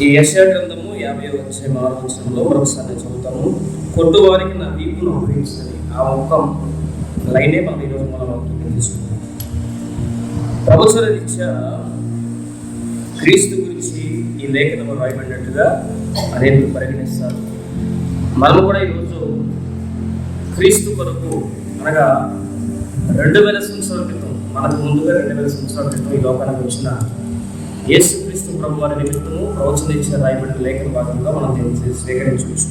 ఈ యెషయా గ్రంథము 50వ అధ్యాయం 6వ వచనంలో మరొకసారి చదువుతాము. కొట్టువారికి నా వీపును అప్పగించని ఆ ఒక్క లైనే మనం ఈరోజు మన వాక్యం తీసుకుంటాం. ప్రవచన రీత్యా క్రీస్తు గురించి ఈ లేఖనంలో రాయబడినట్టుగా అనేకులు పరిగణిస్తారు. మనము కూడా ఈరోజు క్రీస్తు కొరకు అనగా 2000 సంవత్సరాల క్రితం, మనకు ముందుగా 2000 సంవత్సరాల క్రితం ఈ లోకానికి వచ్చిన యేసుక్రీస్తు ప్రభు వారి నిమిత్తము ప్రవచన ఇచ్చిన రాయబడిన లేఖన భాగంగా మనం దీన్ని స్వీకరించవచ్చు.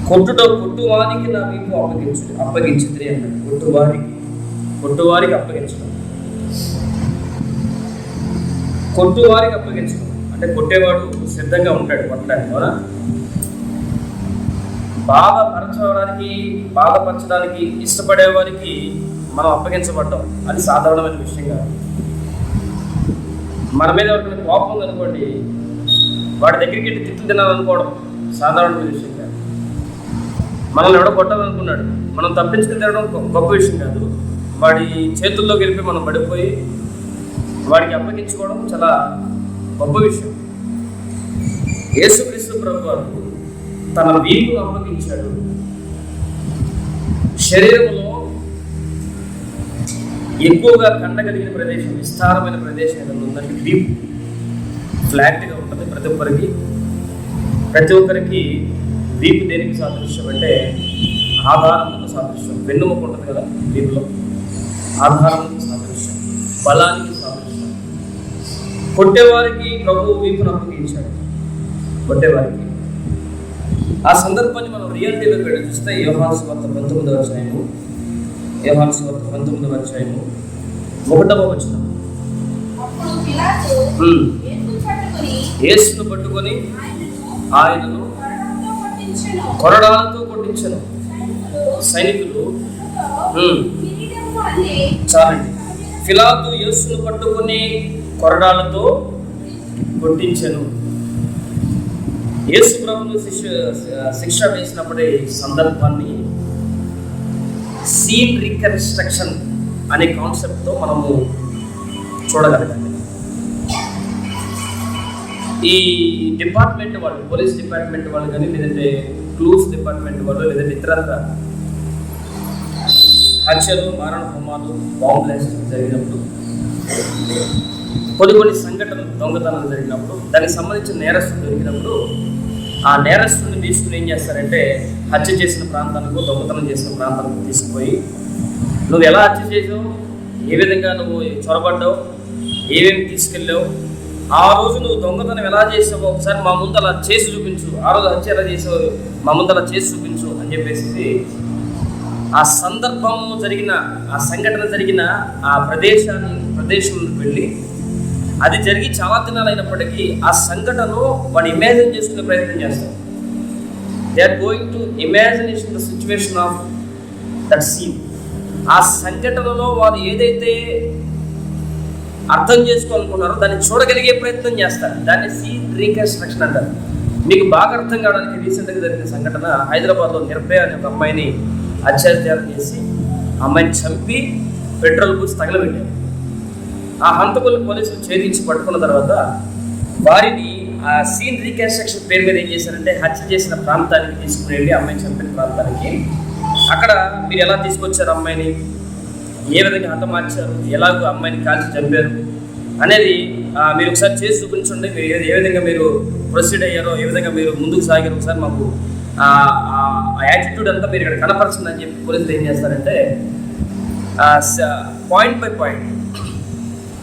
కొట్టువారికి నా వీపు అప్పగించింది అన్నాడు. కొట్టువారికి అప్పగించడం, కొట్టువారికి అప్పగించడం అంటే కొట్టేవాడు సిద్ధంగా ఉంటాడు కొట్టడానికి. అవునా? బాధపరచడానికి ఇష్టపడే వారికి మనం అప్పగించబడ్డాం. అది సాధారణమైన విషయం కాదు. మన మీద ఎవరికైనా కోపం ఉందనుకోండి, వాడి దగ్గరికి వెళ్ళి తిట్లు తినాలనుకోవడం సాధారణమైన విషయం కాదు. మనల్ని ఎవడో కొట్టాలనుకున్నాడు, మనం తప్పించుకుని తినడం గొప్ప విషయం కాదు. వాడి చేతుల్లో గెలిపి మనం పడిపోయి వాడికి అప్పగించుకోవడం చాలా గొప్ప విషయం. యేసుక్రీస్తు ప్రభు వారు తన వీపును అప్పగించాడు. శరీరంలో ఎక్కువగా కండగలిగిన ప్రదేశం, విస్తారమైన ప్రదేశం ఏదైనా ఉందంటే వీపు. ఫ్లాట్గా ఉంటుంది ప్రతి ఒక్కరికి వీపు దేనికి సాదృశ్యం అంటే ఆధారములకు సాదృశ్యం. వెన్నుముక ఉంటుంది కదా వీపులో, ఆధారములకు సాదృశ్యం, బలానికి సాదృశ్యం. కొట్టేవారికి ప్రభువు వీపును అప్పగించాడు. కొట్టేవారికి ఆ సందర్భాన్ని మనం రియాలిటీలో పెట్టి చూస్తే యోహాను సువార్త 19వ అధ్యాయము 1వ వచనం. యేసును పట్టుకొని ఆయనను కొరడాలతో కొట్టించెను. సైనికులు చాలండి. పిలాతు యేసును పట్టుకొని కొరడాలతో కొట్టించెను. యేసు ప్రభువును శిక్ష వేసినప్పుడే సందర్భాన్ని సీన్ రీకన్స్ట్రక్షన్ అనే కాన్సెప్ట్తో మనము చూడగలగాలి. ఈ డిపార్ట్మెంట్ వాళ్ళు, పోలీస్ డిపార్ట్మెంట్ వాళ్ళు కానీ, లేదంటే క్లూస్ డిపార్ట్మెంట్ వాళ్ళు, లేదంటే ఇతరత్ర హత్యలు, మారణ హోమాలు, బాంబ్ బ్లాస్ట్ జరిగినప్పుడు, కొన్ని సంఘటనలు, దొంగతనాలు జరిగినప్పుడు, దానికి సంబంధించిన నేరస్తులు దొరికినప్పుడు ఆ నేరస్తుని తీసుకుని ఏం చేస్తారంటే హత్య చేసిన ప్రాంతానికి, దొంగతనం చేసిన ప్రాంతానికి తీసుకుపోయి నువ్వు ఎలా హత్య చేసావు, ఏ విధంగా నువ్వు చొరబడ్డావు, ఏమేమి తీసుకెళ్ళావు, ఆ రోజు నువ్వు దొంగతనం ఎలా చేసావు ఒకసారి మా ముందు అలా చేసి చూపించు, ఆ రోజు హత్య ఎలా చేసావు మా ముందు అలా చేసి చూపించు అని చెప్పేసి ఆ సందర్భము జరిగిన, ఆ సంఘటన జరిగిన ఆ ప్రదేశంలోకి వెళ్ళి, అది జరిగి చాలా దినాలు అయినప్పటికీ ఆ సంఘటనను వాడు ఇమాజిన్ చేసుకునే ప్రయత్నం చేస్తారు. They are going to imagination the situation of that scene. ఆ సంఘటనలో వారు ఏదైతే అర్థం చేసుకోవాలనుకున్నారో దాన్ని చూడగలిగే ప్రయత్నం చేస్తారు. దాన్ని సీన్ రీకన్స్ట్రక్షన్ అంటారు. మీకు బాగా అర్థం కావడానికి రీసెంట్గా జరిగిన సంఘటన, హైదరాబాద్లో నిర్భయ అనే ఒక అమ్మాయిని అత్యాచారం చేసి అమ్మాయిని చంపి పెట్రోల్ పూసి తగలబెట్టారు. ఆ హంతకులను పోలీసులు ఛేదించి పట్టుకున్న తర్వాత వారిని ఆ సీన్ రీకన్స్ట్రక్షన్ పేరు మీద ఏం చేశారంటే హత్య చేసిన ప్రాంతానికి తీసుకుని వెళ్ళి, అమ్మాయిని చంపిన ప్రాంతానికి, అక్కడ మీరు ఎలా తీసుకొచ్చారు అమ్మాయిని, ఏ విధంగా హతమార్చారు, ఎలాగో అమ్మాయిని కాల్చి చంపారు అనేది మీరు ఒకసారి చేసి చూపించండి, మీరు ఏ విధంగా మీరు ప్రొసీడ్ అయ్యారో, ఏ విధంగా మీరు ముందుకు సాగారో ఒకసారి మాకు ఆ యాటిట్యూడ్ అంతా మీరు ఇక్కడ కనపరుస్తుంది అని చెప్పి పోలీసులు ఏం చేస్తారంటే పాయింట్ బై పాయింట్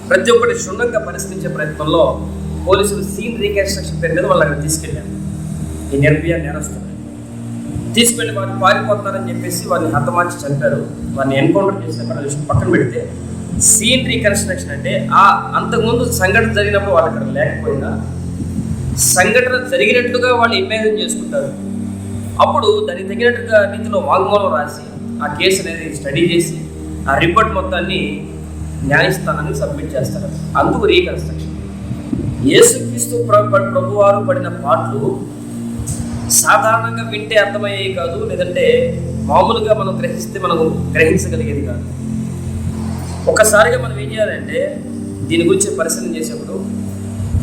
ప్రతి ఒక్కటి క్షుణ్ణంగా పరిశీలించే ప్రయత్నంలో పోలీసులు సీన్ రీకన్స్ట్రక్షన్ పేరు మీద వాళ్ళు అక్కడ తీసుకెళ్ళారు. ఈ నిర్భయ నేరస్తులు తీసుకెళ్ళి వారిని పారిపోతున్నారని చెప్పేసి వారిని హతమార్చి చంపారు, వారిని ఎన్కౌంటర్ చేసిన విషయం పక్కన పెడితే, సీన్ రీకన్స్ట్రక్షన్ అంటే అంతకుముందు సంఘటన జరిగినప్పుడు వాళ్ళు అక్కడ లేకపోయినా సంఘటన జరిగినట్టుగా వాళ్ళు ఇమాజిన్ చేసుకుంటారు. అప్పుడు దానికి తగినట్టుగా రీతిలో వాంగ్మూలం రాసి ఆ కేసు అనేది స్టడీ చేసి ఆ రిపోర్ట్ మొత్తాన్ని న్యాయస్థానాన్ని సబ్మిట్ చేస్తారు. అందుకు రీకన్స్ట్రక్షన్. యేసుక్రీస్తు ప్రభువారు పడిన పాటలు సాధారణంగా వింటే అర్థమయ్యేవి కాదు, లేదంటే మామూలుగా మనం గ్రహిస్తే మనం గ్రహించగలిగేది కాదు. ఒకసారిగా మనం ఏం చేయాలంటే దీని గురించి పరిశీలన చేసేప్పుడు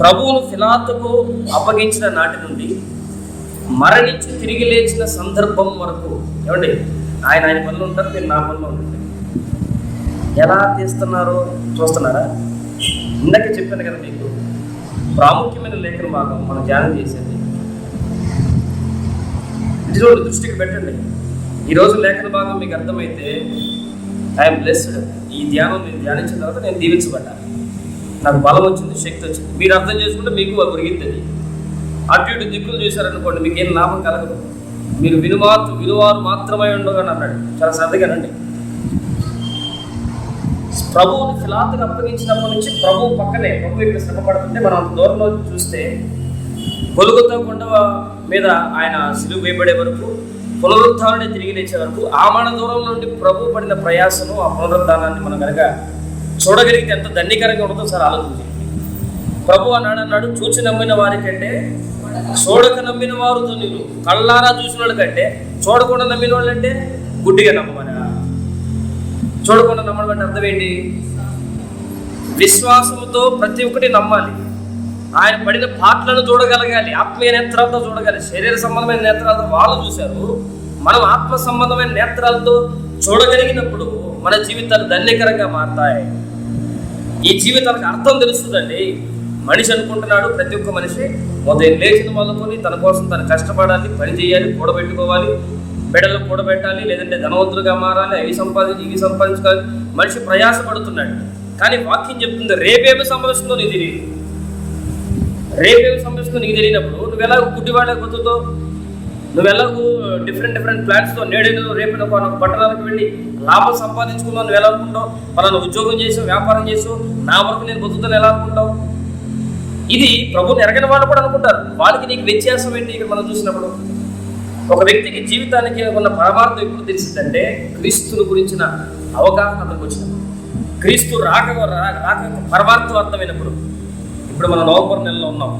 ప్రభువును పిలాతుకు అప్పగించిన నాటి నుండి మరణించి తిరిగి లేచిన సందర్భం వరకు ఏమండి, ఆయన పనులు ఉంటారు, మీరు నా పనులు ఉంటుంది. ఎలా తీస్తున్నారో చూస్తున్నారా? ఇందాక చెప్పాను కదా మీకు, ప్రాముఖ్యమైన లేఖన భాగం మనం ధ్యానం చేసేది. ఇది దృష్టికి పెట్టండి. ఈరోజు లేఖన భాగం మీకు అర్థమైతే ఐఎమ్ బ్లెస్డ్. ఈ ధ్యానం నేను ధ్యానించిన తర్వాత నేను దీవించబడ్డాను, నాకు బలం వచ్చింది, శక్తి వచ్చింది. మీరు అర్థం చేసుకుంటే మీకు ఒరిగిద్ది. అటు ఇటు దిక్కులు చూశారనుకోండి, మీకు ఏం లాభం కలగదు. మీరు విలువారు మాత్రమే ఉండగాని అన్నాడు. చాలా శ్రద్ధగానండి. ప్రభువుని పిలాతుకు అప్పగించినప్పటి నుంచి ప్రభు పక్కనే, ప్రభు ఇక్కడ శ్రమ పడుతుంటే మనం అంత దూరంలో చూస్తే గొల్గొతా కొండ మీద ఆయన సిలువ వేయబడే వరకు, పునరుద్ధానాన్ని తిరిగి లేచే వరకు ఆ మన దూరం నుండి ప్రభు పడిన ప్రయాసను, ఆ పునరుద్ధానాన్ని మనం కనుక చూడగలిగితే ఎంత దండీకరంగా ఉంటుందో సార్ ఆలోచించి. ప్రభు అన్నాడు, చూచి నమ్మిన వారి కంటే చూడక నమ్మిన వారు ధన్యులు. కళ్ళారా చూసిన వాళ్ళ కంటే చూడకుండా నమ్మిన వాళ్ళు అంటే గుడ్డిగా నమ్మమని. చూడకుండా నమ్మడం అంటే అర్థం ఏంటి? విశ్వాసంతో ప్రతి ఒక్కటి నమ్మాలి. ఆయన పడిన పాటలను చూడగలగాలి, ఆత్మీయ నేత్రాలతో చూడగాలి. శరీర సంబంధమైన నేత్రాలతో వాళ్ళు చూశారు, మనం ఆత్మ సంబంధమైన నేత్రాలతో చూడగలిగినప్పుడు మన జీవితాలు ధన్యకరంగా మారుతాయి. ఈ జీవితానికి అర్థం తెలుస్తుందండి. మనిషి అనుకుంటున్నాడు, ప్రతి ఒక్క మనిషి ఉదయం లేచిన మొదలుకొని తన కోసం తను కష్టపడాలి, పని చేయాలి, కూడబెట్టుకోవాలి, బిడ్డలు కూడబెట్టాలి, లేదంటే ధనవంతులుగా మారాలి, ఇవి సంపాదించుకోవాలి. మనిషి ప్రయాసపడుతున్నాడు. కానీ వాక్యం చెప్తుంది, రేపేమి సంభవిస్తుందో నీకు తెలియదు. రేపేమి సంభవిస్తుందో నీకు తెలియనప్పుడు నువ్వు ఎలాగో గుడ్డివాళ్ళకి బతుకుతావు, నువ్వు ఎలాగో డిఫరెంట్ ప్లాన్స్తో నేడేదో రేపు పట్టణాలకు వెళ్ళి లాభం సంపాదించుకున్నావు నువ్వు ఎలా అనుకుంటావు? పలానా ఉద్యోగం చేసావు, వ్యాపారం చేసావు, నా వరకు నేను బతుకుతాను ఎలా అనుకుంటావు? ఇది ప్రభుని ఎరగని వాళ్ళు కూడా అనుకుంటారు. వాళ్ళకి నీకు వ్యత్యాసం ఏంటి? ఇక్కడ మనం చూసినప్పుడు ఒక వ్యక్తికి జీవితానికి ఉన్న పరమార్థం ఎప్పుడు తెలిసిందంటే క్రీస్తుని గురించిన అవగాహన అతనికి వచ్చినప్పుడు, క్రీస్తు రాక పరమార్థం అర్థమైనప్పుడు. ఇప్పుడు మనం నవంబర్ నెలలో ఉన్నాం,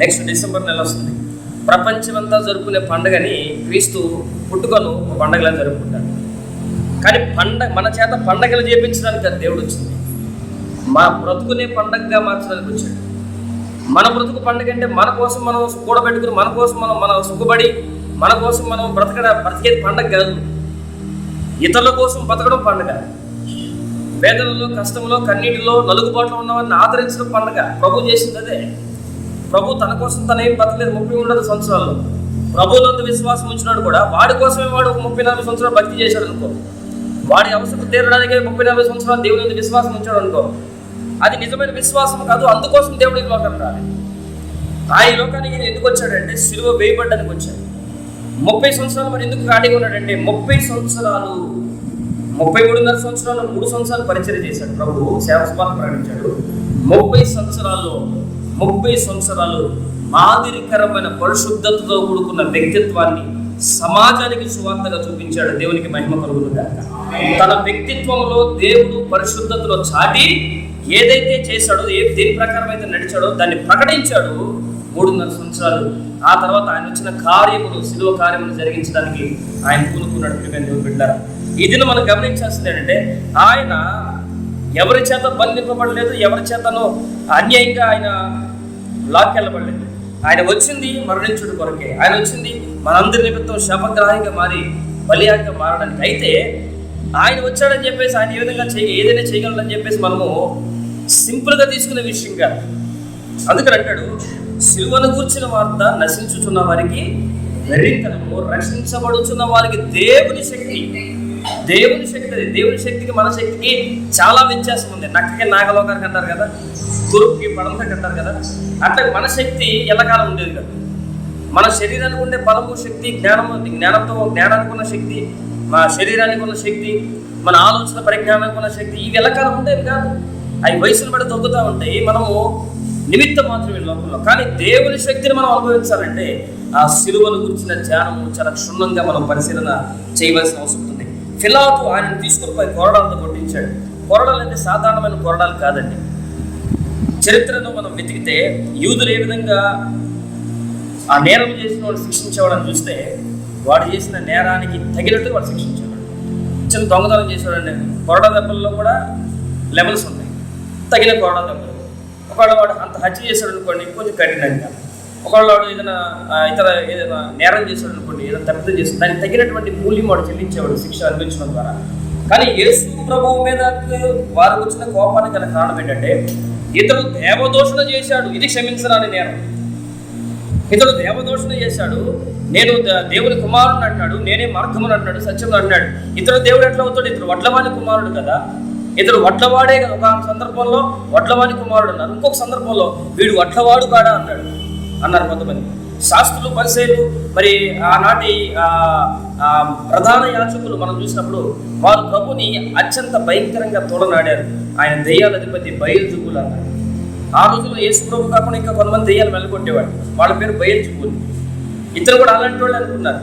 నెక్స్ట్ డిసెంబర్ నెల వస్తుంది. ప్రపంచమంతా జరుపుకునే పండుగని క్రీస్తు పుట్టుకను పండుగలా జరుపుకుంటాడు. కానీ మన చేత పండగలు చేయించడానికి అది దేవుడు వచ్చింది. మా బ్రతుకునే పండగగా మార్చడానికి వచ్చాడు. మన బ్రతుకు పండుగ అంటే మన కోసం మనం కూడబెట్టుకుని, మన కోసం మనం సుఖపడి, మన కోసం మనం బ్రతికేది పండగ కాదు. ఇతరుల కోసం బతకడం పండుగ. వేదనలో, కష్టంలో, కన్నీటిలో, నలుగుబాటులో ఉన్నవారిని ఆదరించడం పండుగ. ప్రభు చేసింది అదే. ప్రభు తన కోసం తనేం బతకలేదు 30 సంవత్సరాల్లో. ప్రభువులందు విశ్వాసం ఉంచినాడు కూడా. వాడి కోసమే వాడు 30-40 సంవత్సరాలు భక్తి చేశాడు అనుకో. వాడి అవసరం తీరడానికే 30-40 సంవత్సరాలు దేవుని విశ్వాసం ఉంచాడు అనుకో. అది నిజమైన విశ్వాసం కాదు. అందుకోసం దేవుడు ఈ లోకానికి రాలేదు. ఆ ఈ లోకానికి ఎందుకు వచ్చాడంటే సిలువ వేయబడ్డానికి వచ్చాడు. 30 సంవత్సరాలు మరి ఎందుకు ఖాళీగా ఉన్నాడంటే 30 సంవత్సరాలు 33.5 సంవత్సరాలు 3 సంవత్సరాలు పరిచయం చేశాడు ప్రభు. సేవ సువార్త ప్రకటించాడు. 30 సంవత్సరాలు మాదిరికరమైన పరిశుద్ధతతో కూడుకున్న వ్యక్తిత్వాన్ని సమాజానికి సువార్తగా చూపించాడు. దేవునికి మహిమ కలుగునుగాక. తన వ్యక్తిత్వంలో దేవుడు పరిశుద్ధతలో చాటి ఏదైతే చేశాడో, దేని ప్రకారం అయితే నడిచాడో దాన్ని ప్రకటించాడు 3.5 సంవత్సరాలు. ఆ తర్వాత ఆయన వచ్చిన కార్యములు, శిలువ కార్యములు జరిగించడానికి ఆయన పూనుకున్నాడు. దేవుడు బిడ్డారా, ఇది మనం గమనించాల్సింది ఏంటంటే ఆయన ఎవరి చేత బంధింపబడలేదు, ఎవరి చేతనో అన్యాయంగా ఆయన లాక్కెళ్ళబడలేదు. ఆయన వచ్చింది మరణించుడు కొరకే. ఆయన వచ్చింది మనందరి నిమిత్తం శాపగ్రాహిగా మారి బలియాగా మారడానికి. అయితే ఆయన వచ్చాడని చెప్పేసి ఆయన ఏ విధంగా ఏదైనా చేయగలడని చెప్పేసి మనము సింపుల్గా తీసుకునే విషయం కాదు. అందుకని అంటాడు, సిలువను గూర్చిన వార్త నశించుచున్న వారికి వెర్రితనము, రక్షించబడుచున్న వారికి దేవుని శక్తి. దేవుని శక్తికి మన శక్తికి చాలా వ్యత్యాసం ఉంది. నక్కకి నాగలోకానికి అంటారు కదా, తురుపుకి పడమకి అంటారు కదా. అట్లా మన శక్తి ఎల్లకాలం ఉండేది కదా. మన శరీరానికి ఉండే బలము, శక్తి, జ్ఞానానికి ఉన్న శక్తి, మన శరీరానికి ఉన్న శక్తి, మన ఆలోచన పరిజ్ఞానానికి ఉన్న శక్తి, ఇవి ఎల్లకాలం ఉండేవి కాదు. అవి వయసును బట్టి తగ్గుతూ ఉంటాయి. మనము నిమిత్తం మాత్రమే లోకంలో. కానీ దేవుని శక్తిని మనం అనుభవించాలంటే ఆ సిలువను గురించిన ధ్యానము చాలా క్షుణ్ణంగా మనం పరిశీలన చేయవలసిన అవసరం ఉంది. పిలాతు ఆయనను తీసుకుని పోయి కొరడాలతో కొట్టించాడు. కొరడాలు అంటే సాధారణమైన కొరడాలు కాదండి. చరిత్రను మనం వెతికితే యూదులు ఏ విధంగా ఆ నేరం చేసిన వాడు శిక్షించేవాడని చూస్తే వాడు చేసిన నేరానికి తగినట్టు వాడు శిక్షించేవాడు. చిన్న దొంగతనం చేసేవాడండి, కొరడా దెబ్బల్లో కూడా లెవెల్స్ ఉన్నాయి. తగిన కొరడా దెబ్బలు ఒకవేళ వాడు అంత హత్య చేశాడు అనుకోండి, కొంచెం కఠినంగా. ఒకవేళ వాడు ఏదైనా నేరం చేశాడు అనుకోండి, ఏదైనా తప్పిదం చేస్తాడు, దానికి తగినటువంటి మూల్యం వాడు చెల్లించేవాడు శిక్ష అనుభవించడం ద్వారా. కానీ యేసు ప్రభువు మీద వారికి వచ్చిన కోపానికి గల కారణం ఏంటంటే, ఇతడు దేవదూషణ చేశాడు, ఇది క్షమించరాని నేరం. ఇతడు దేవదూషణ చేశాడు, నేను దేవుని కుమారుడు అంటాడు, నేనే మార్గమును అంటాడు, సత్యమును అంటాడు. ఇతడు దేవుడు ఎట్లా అవుతాడు? ఇతడు వడ్లవాని కుమారుడు కదా, ఇతడు వడ్లవాడే కదా. ఒక సందర్భంలో వడ్లవాని కుమారుడు అన్నారు, ఇంకొక సందర్భంలో వీడు వడ్లవాడు కాడా అన్నారు కొంతమంది శాస్త్రులు, పరిసయ్యులు. మరి ఆనాటి ప్రధాన యాజకులు మనం చూసినప్పుడు వారు ప్రభుని అత్యంత భయంకరంగా తోడనాడారు. ఆయన దెయ్యాల అధిపతి బయల్జెబూల్ అన్నారు. ఆ రోజుల్లో యేసు ప్రభు కాకుండా ఇంకా కొంతమంది దెయ్యాలు వెళ్ళగొట్టేవాడు, వాళ్ళ పేరు బయల్జెబూల్. ఇతరు కూడా అలాంటి వాళ్ళు అనుకున్నారు.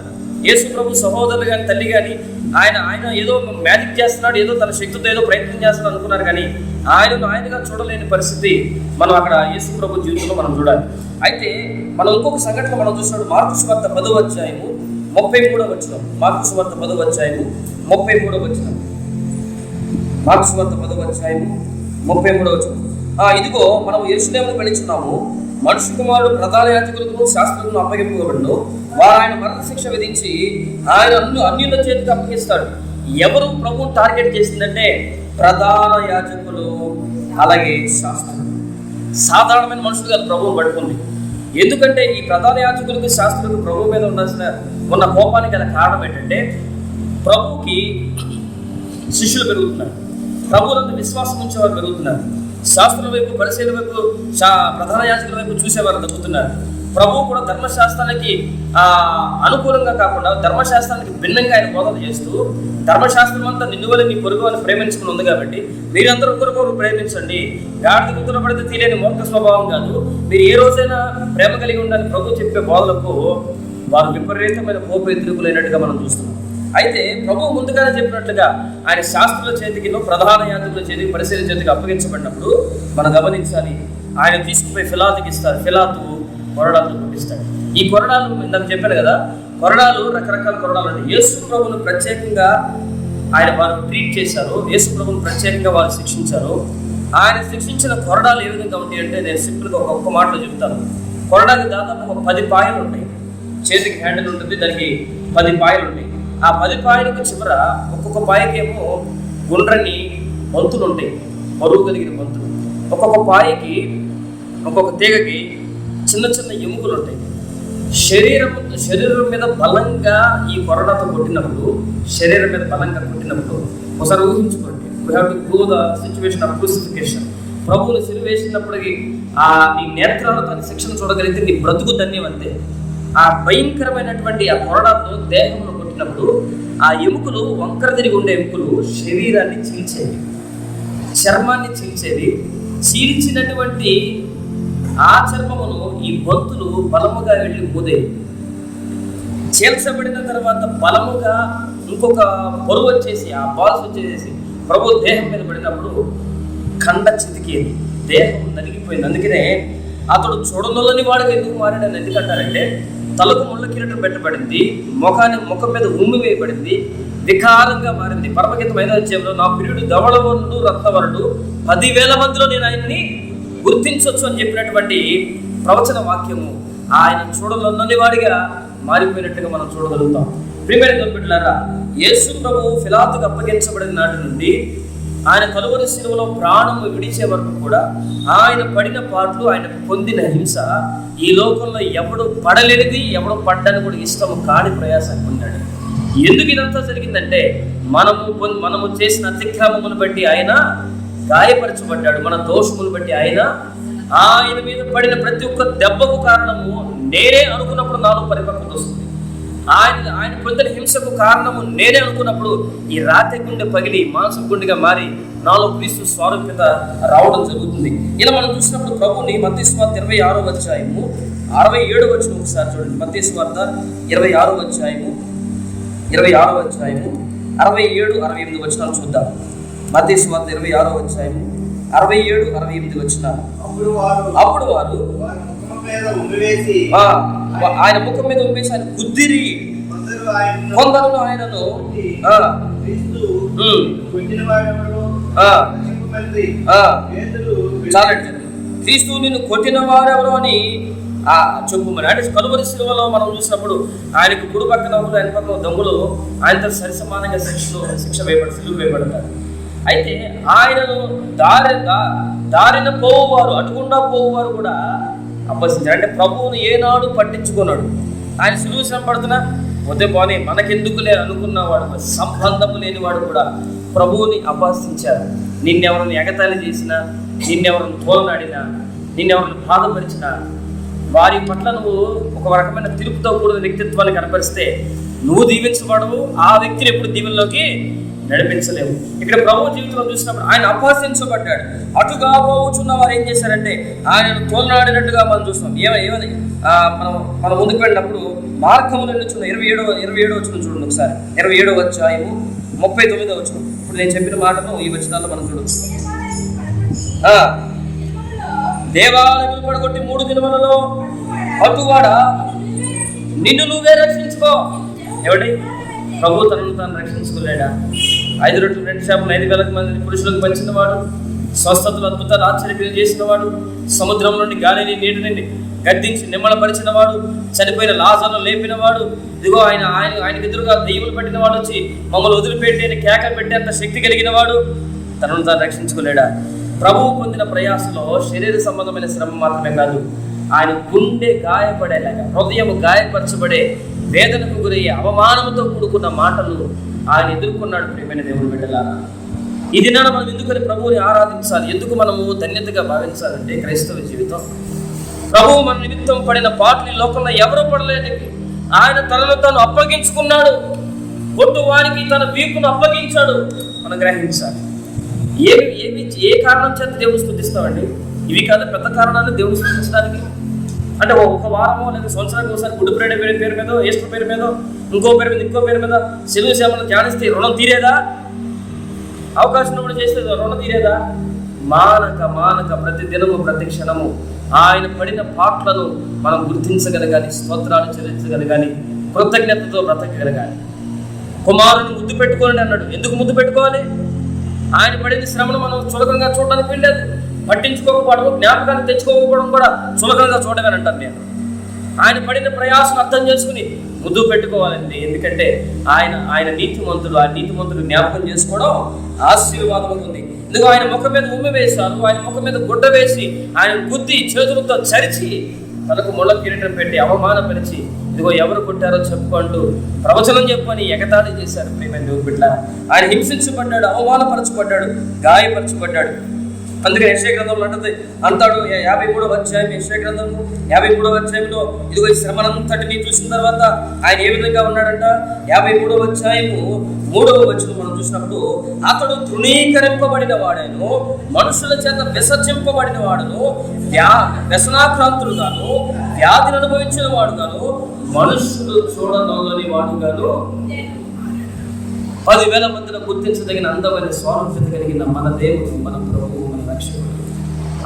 యేసు ప్రభు సహోదరులు కానీ తల్లి కానీ ఆయన ఏదో మ్యాజిక్ చేస్తున్నాడు, ఏదో తన శక్తితో ఏదో ప్రయత్నం చేస్తున్నాడు అనుకున్నారు. కానీ ఆయనగా చూడలేని పరిస్థితి మనం అక్కడ యేసు ప్రభు జీవితంలో మనం చూడాలి. అయితే మనం ఇంకొక సంఘటన మనం చూసినప్పుడు మార్కు సువార్త 10వ అధ్యాయము 33వ వచనం. మార్కు సువార్త 10వ అధ్యాయము 33వ వచనం. మార్కు సువార్త 10వ అధ్యాయము 33వ వచనం. ఇదిగో మనం యెరూషలేముకు వెళుచున్నాము, మనుష్య కుమారుడు ప్రధాన యాజకులకు శాస్త్రులను అప్పగింపబడును, వారు ఆయన మరణ శిక్ష విధించి ఆయన అన్యుల చేతికి అప్పగిస్తాడు. ఎవరు ప్రభువును టార్గెట్ చేసిందంటే ప్రధాన యాజకులు, అలాగే శాస్త్రులు. సాధారణమైన మనుషులు కాదు ప్రభువు పడుకుంది. ఎందుకంటే ఈ ప్రధాన యాజకులకు శాస్త్రులకు ప్రభువు మీద ఉన్న కోపానికి గల కారణం ఏంటంటే, ప్రభువుకి శిష్యులు పెరుగుతున్నారు, ప్రభువులంతా విశ్వాసం ఉంచేవారు పెరుగుతున్నారు. శాస్త్రుల వైపు, పరిశీలన వైపు, ప్రధాన యాజకుల వైపు చూసేవారు తగ్గుతున్నారు. ప్రభువు కూడా ధర్మశాస్త్రానికి అనుకూలంగా కాకుండా ధర్మశాస్త్రానికి భిన్నంగా ఆయన బోధన చేస్తూ, ధర్మశాస్త్రం అంతా నిన్ను వల్ల నీ పొరుగు అని ప్రేమించుకుని ఉంది కాబట్టి మీరందరూ ఒకరికొకరు ప్రేమించండి, గాడిద గుర్తున పడితే తీలేని మూర్ఖ స్వభావం కాదు, మీరు ఏ రోజైనా ప్రేమ కలిగి ఉండాలని ప్రభు చెప్పే బోధలకు వారు విపరీతమైన కోపేద్రికులైనట్టుగా మనం చూస్తున్నాం. అయితే ప్రభువు ముందుగానే చెప్పినట్లుగా ఆయన శాస్త్రుల చేతికి, ప్రధాన యాజకుల చేతికి, పరిశీలన చేతికి అప్పగించబడినప్పుడు మనం గమనించాలి, ఆయన తీసుకుపోయి ఫిలాతుకి ఇస్తారు. ఫిలాతు కొరడాలతో కొట్టిస్తాడు. ఈ కొరడాలు ఇందాక చెప్పాను కదా, కొరడాలు రకరకాల కొరడాలు అంటే యేసు ప్రభువును ప్రత్యేకంగా వారు ట్రీట్ చేశారు, యేసు ప్రభువును ప్రత్యేకంగా వారు శిక్షించారు. ఆయన శిక్షించిన కొరడాలు ఏ విధంగా ఉంటాయి అంటే, నేను సింపుల్గా ఒక్కొక్క మాటలో చెప్తాను. కొరడాకి దాదాపు ఒక 10 పాయలు ఉంటాయి, చేతికి హ్యాండిల్ ఉంటుంది, దానికి 10 పాయలు ఉంటాయి. ఆ 10 పాయలకు చివర ఒక్కొక్క పాయకేమో గుండ్రని బంతులు ఉంటాయి, బరువు కలిగిన బంతులు. ఒక్కొక్క పాయకి, ఒక్కొక్క తీగకి చిన్న చిన్న ఎముకలు ఉంటాయి. శరీరం మీద బలంగా ఈ కొరడాతో కొట్టినప్పుడు, శరీరం మీద బలంగా కొట్టినప్పుడు ఒకసారి ఊహించుకోండి, we have to go the situation of crucifixion. ప్రభువును సిలువేసినప్పటికీ నీ నేత్రాలతో శిక్షణ చూడగలిగితే నీ బ్రతుకు ధన్యం అంతే. ఆ భయంకరమైనటువంటి ఆ కొరడాతో దేహంలో కొట్టినప్పుడు ఆ ఎముకలు, వంకర తిరిగి ఉండే ఎముకలు శరీరాన్ని చీల్చేవి, చర్మాన్ని చీల్చేవి. చీల్చినటువంటి ఆ చర్మమును ఈ బంతులు బలముగా వెళ్ళి పోదేవి. చీల్చబడిన తర్వాత బలముగా ఇంకొక బరువు వచ్చేసి, ఆ బాల్స్ వచ్చేసి ప్రభు దేహం మీద పడినప్పుడు కండ చితికేది, దేహం నలిగిపోయింది. అందుకనే అతడు చూడనొల్లని వాడుగా ఎందుకు మారాడని ఎందుకంటారంటే, తలకు ముళ్ళ కిరీటం పెట్టబడింది, ముఖం మీద ఉమ్మి వేయబడింది, వికారంగా మారింది. పరమగీతం 5వ అధ్యాయంలో నా ప్రియుడు ధవళవరుడు రత్నవరుడు 10,000 మందిలో నేను ఆయన్ని గుర్తించవచ్చు అని చెప్పినటువంటి ప్రవచన వాక్యము ఆయన చూడనొల్లని వాడిగా మారిపోయినట్టుగా మనం చూడగలుగుతాం. ప్రియమైన బిడ్డలారా, యేసు ప్రభువు ఫిలాతుకు అప్పగించబడిన నాటి నుండి ఆయన కలువరి శిలువలో ప్రాణము విడిచే వరకు కూడా ఆయన పడిన పాటలు, ఆయన పొందిన హింస ఈ లోకంలో ఎవడు పడలేనిది, ఎవడు పడ్డానికి కూడా ఇష్టము కాని ప్రయాసాన్ని పొందాడు. ఎందుకు ఇదంతా జరిగిందంటే, మనము చేసిన అతిక్రమమును బట్టి ఆయన గాయపరచబడ్డాడు, మన దోషములు బట్టి ఆయన మీద పడిన ప్రతి ఒక్క దెబ్బకు కారణము నేనే అనుకున్నప్పుడు నాలో పరిపక్వత వస్తుంది. ఆయన పొందిన హింసకు కారణము నేనే అనుకున్నప్పుడు ఈ రాతి గుండె పగిలి మాంసం గుండెగా మారి నాలో క్రీస్తు స్వారూప్యత రావడం జరుగుతుంది. ఇలా మనం చూసినప్పుడు ప్రభుని మత్తయి సువార్త 26వ అధ్యాయము 67వ వచనం ఒకసారి చూడండి. మత్తయి సువార్త 26వ అధ్యాయము 67-68 వచనాలు చూద్దాం. మత్తయి సువార్త 26వ అధ్యాయము 67-68 వచనాలు. అప్పుడు వారు ఆయన ముఖం మీద ఉమ్మేసి ఆయన గుద్దిరి, కొందరు ఆయనను చాలండి. క్రీస్తు నిన్ను కొట్టిన వారెవరో అని చెప్పుమని. అంటే కలువరి శిలువలో మనం చూసినప్పుడు ఆయనకు కుడి పక్కన ఆయన పక్కన దొంగలు ఆయనతో సరి సమానంగా శిక్ష సిలువ వేయబడతారు. అయితే ఆయనను దారిన పోవువారు, అటుకుండా పోవువారు కూడా అప్పసించారు. అంటే ప్రభువును ఏనాడు పట్టించుకున్నాడు. ఆయన సిలువ శ్రమపడుతున్నా పోతే పోనీ మనకెందుకులే అనుకున్నవాడు, సంబంధము లేనివాడు కూడా ప్రభువుని అపహసించారు. నిన్నెవరిని ఎగతాళి చేసినా, నిన్నెవరిని తోలనాడినా, నిన్నెవరిని బాధపరిచినా వారి పట్ల నువ్వు ఒక రకమైన తిరుపుతో కూడిన వ్యక్తిత్వాన్ని కనపరిస్తే నువ్వు దీవించబడవు, ఆ వ్యక్తిని ఎప్పుడు దీవెనలోకి నడిపించలేవు. ఇక్కడ ప్రభు జీవితంలో చూసినప్పుడు ఆయన అపహసించబడ్డాడు. అటుగా పోవచ్చున్న వారు ఏం చేశారంటే ఆయనను తోలనాడినట్టుగా మనం చూస్తాం. ఏమని మనం ముందుకు వెళ్ళినప్పుడు మార్గము నుండి 27వ వచనం చూడండి ఒకసారి. 27వ అధ్యాయము 39వ వచనం. ఇప్పుడు నేను చెప్పిన మాటను ఈ వచనాల్లో మనం చూడవచ్చు. దేవాలయం పడగొట్టి 3 దినములలో అటువాడ నిన్ను నువ్వే రక్షించుకో. ఎవడి ప్రభు తనను తాను రక్షించుకోలేడా? 5 రొట్టెలు 2 చేపలు 5,000 మంది పురుషులకు పంచిన వాడు, స్వస్థతలు అద్భుతాలు ఆశ్చర్యక్రియలు చేసిన వాడు, సముద్రం నుండి గాలిని నీటి నుండి గద్దించి నిమ్మలపరిచిన వాడు, చనిపోయిన లాజరును లేపిన వాడు, ఇదిగో ఆయనకు ఎదురుగా దెయ్యములు పట్టిన వాడు వచ్చి మమ్మల్ని వదిలిపెట్టి కేక పెట్టేంత శక్తి కలిగిన వాడు తనను తాను రక్షించుకోలేడా? ప్రభువు పొందిన ప్రయాసలో శరీర సంబంధమైన శ్రమ మాత్రమే కాదు, ఆయన గుండె గాయపడేలాగా, హృదయం గాయపరచబడే, వేదనకు గురయ్యే, అవమానంతో కూడుకున్న మాటలు ఆయన ఎదుర్కొన్నాడు. ప్రియమైన దేవుని బిడ్డలారా, ఈ దినాన మనం ఎందుకని ప్రభువుని ఆరాధించాలి, ఎందుకు మనము ధన్యతగా భావించాలంటే క్రైస్తవ జీవితం ప్రభువు మన నిమిత్తం పడిన పాటలు ఈ లోకంలో ఎవరూ పడలేదు. ఆయన తనను తాను అప్పగించుకున్నాడు. కొట్టు వారికి తన వీపును అప్పగించాడు. మనం గ్రహించాలి. ఏ కారణం చేత దేవుని స్తుతిస్తామండి? ఇవి కాదు పెద్ద కారణాలు దేవుని స్తుతించడానికి. అంటే ఒక వారమో లేదా సంవత్సరానికి ఒకసారి గుడ్ ఫ్రైడే పేరు మీద, ఈస్టర్ పేరు మీద, ఇంకో పేరు మీద సిలువ సేవలను ధ్యానిస్తే రుణం తీరేదా? అవకాశం ఉన్నప్పుడు చేస్తే రుణం తీరేదా? మానక ప్రతి దినము ప్రతి క్షణము ఆయన పడిన పాటలను మనం గుర్తించగలగాలి, స్తోత్రాలు చెల్లించగలగాలి, కృతజ్ఞతతో బ్రతకగలగాలి. కుమారుని ముద్దు పెట్టుకోండి అన్నాడు. ఎందుకు ముద్దు పెట్టుకోవాలి? ఆయన పడిన శ్రమను మనం చులకంగా చూడడానికి వెళ్ళలేదు. పట్టించుకోకపోవడం, జ్ఞాపకాన్ని తెచ్చుకోకపోవడం కూడా చులకంగా చూడమని అంటాను నేను. ఆయన పడిన ప్రయాసం అర్థం చేసుకుని ముద్దు పెట్టుకోవాలండి. ఎందుకంటే ఆయన నీతిమంతుడు. ఆ నీతిమంతుడు జ్ఞాపకం చేసుకోవడం ఆశీర్వాదం ఉంది. ఎందుకు ఆయన ముఖం మీద ఉమ్మి వేశారు, ఆయన ముఖం మీద గుడ్డ వేసి, ఆయన గుద్ది చేతులతో చరిచి, తనకు ముళ్ళ కిరీటం పెట్టి అవమానపరిచి, ఇదిగో ఎవరు కొట్టారో చెప్పుకుంటూ ప్రవచనం చెప్పని ఎగతాళి చేశారు. ప్రియమైన దేవుని బిడ్డలారా, ఆయన హింసించబడ్డాడు, అవమానపరచబడ్డాడు, గాయపరచబడ్డాడు. అందుకని యెషయా గ్రంథంలో అంటాడు 53వ అధ్యాయం, యెషయా గ్రంథము 53వ అధ్యాయంలో ఇదిగో ఈ శ్రమనంతటిని చూసిన తర్వాత ఆయన ఏ విధంగా ఉన్నాడంట? 53వ అధ్యాయము 3వ వచనం మనం చూసినప్పుడు, అతడు తృణీకరింపబడిన వాడను, మనుషుల చేత విసర్జింపబడిన వాడును, వ్యసనాక్రాంతులుగాను, వ్యాధిని అనుభవించిన వాడుగాను, మనుషులు చూడనోలని వాడుగాను, 10,000 మందిలో గుర్తించదగిన అందమైన స్వాతంత్ర్యత కలిగిన మన దేవుడు, మన ప్రభువు, మన రక్షకుడు,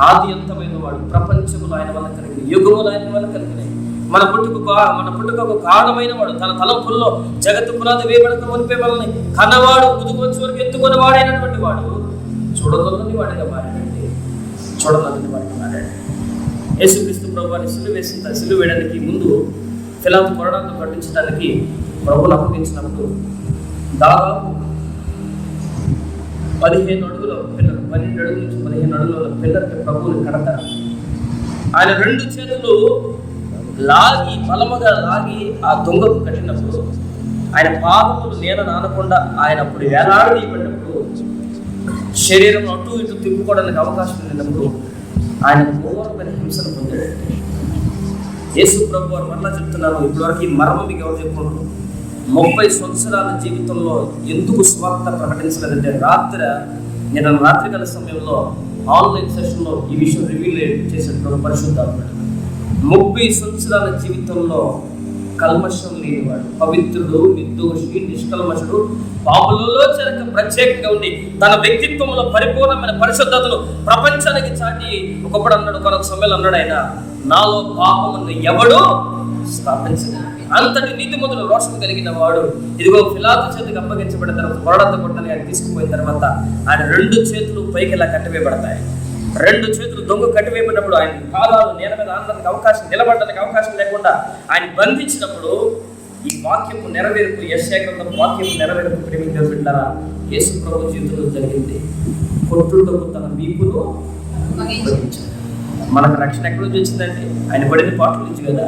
ఆది అంతమైన వాడు, ప్రపంచములు ఆయన వల్ల కలిగిన, యుగములు ఆయన వల్ల కలిగినాయి. మన పుట్టుకకు కారణమైన వాడు, తన తలంపుల్లో జగత్తు పునాది వేయబడక మునిపే మనల్ని కన్నవాడు, ముదుగువచ్చు వరకు ఎత్తుకుని వాడైనటువంటి వాడు చూడగలని వాడిగా మారాడండి. చూడగలని వాడిగా మారాడు. యేసుక్రీస్తు ప్రభువాన్ని సిలువ వేయడానికి ముందు ఫిలాతు కొరడాతో కట్టించడానికి ప్రభువును అప్పగించినప్పుడు దాదాపు 15 అడుగుల పిల్లలు, 12 అడుగుల నుంచి 15 అడుగుల పిల్లలకి ప్రభువుని కడతారు. ఆయన 2 చేతులు బలముగా లాగి ఆ దొంగకు కట్టినప్పుడు, ఆయన పాదములు నేల నానకుండా ఆయన అప్పుడు వేలాడదీయబడినప్పుడు, శరీరం అటు ఇటు తిప్పుకోవడానికి అవకాశం లేనప్పుడు ఆయన ఘోరమైన హింసను పొందాడు. యేసు ప్రభు వారు మరలా చెప్తున్నారు, ఇప్పటివరకు ఈ మర్మం మీకు ఎవరు చెప్పుకుంటారు? 30 సంవత్సరాల జీవితంలో ఎందుకు స్వార్థ ప్రకటించలేదంటే, నేను రాత్రికాల సమయంలో ఆన్లైన్ సెషన్లో ఈ విషయం రివీల్ చేసినప్పుడు పరిశుద్ధాత్ముడు 30 సంవత్సరాల జీవితంలో కల్మషం లేనివాడు, పవిత్రుడు, నిర్దోషి, నిష్కల్మషుడు, పాపులలో చెరక ప్రత్యేకంగా ఉండి తన వ్యక్తిత్వంలో పరిపూర్ణమైన పరిశుద్ధతను ప్రపంచానికి చాటి ఒకప్పుడు అన్నాడు, కొనొక సమయంలో అన్నాడు ఆయన, నాలో పాపమును ఎవడు స్థాపించలేదు. అంతటి నీతిమంతుడు, రోషం కలిగిన వాడు ఇదిగో ఫిలాతు చేతికి అప్పగించబడిన తర్వాత కొరడంతో కొట్టని ఆయన తీసుకుపోయిన తర్వాత ఆయన 2 చేతులు పైకి ఇలా కట్టివేయబడతాయి. 2 చేతులు దొంగ కట్టివేయబడినప్పుడు, ఆయన పాదాలు నేల మీద ఆనడానికి అవకాశం, నిలబడడానికి అవకాశం లేకుండా ఆయన బంధించినప్పుడు ఈ వాక్యపు నెరవేర్పు, యెషయా గ్రంథం వాక్యపు నెరవేర్పు ప్రేమికులు పెట్టారా యేసు ప్రభు జీవితంలో జరిగింది. కొట్టుటకు తన వీపును అప్పగించాడు. మనకు రక్షణ ఎక్కడి నుంచి వచ్చిందంటే ఆయన పడిన పాటల నుంచి కదా.